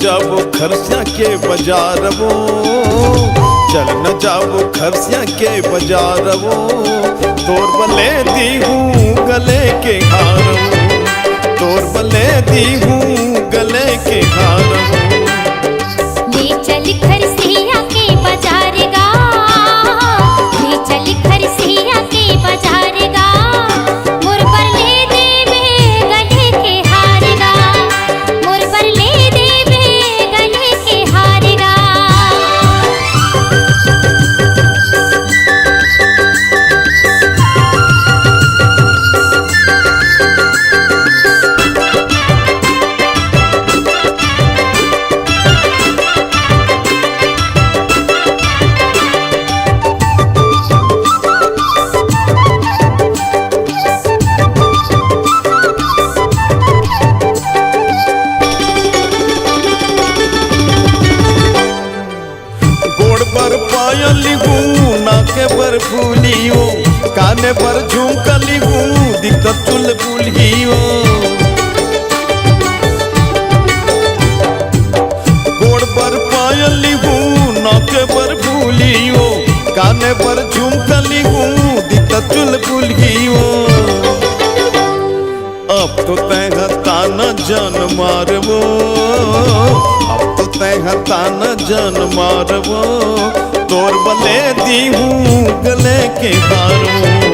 जाबो खरसिया के बाजार वो, चल न जाबो खरसिया के बाजार वो, तोर बले दी हूँ गले के हार वो, तोर बले दी हूँ गले के हार वो। ले चल खरसिया के बाजार गा, ले चल खरसिया के बाजार गा, मोर पर ले देवे गले के हार गा, मोर पर ले देवे गले के हार गा। पायली हूँ नाके पर फूली हो, काने पर झुमकली हूँ दिक्कत चुल बुली हो। गोड़ पर पायली हूँ नाके पर फूली हो, काने पर झुमकली हूँ दिक्कत चुल बुली हो। अब तो तैं ताना जान मारवो, अब तो तैं ताना जान मारवो, तोर बले दी हूँ गले के हार वो।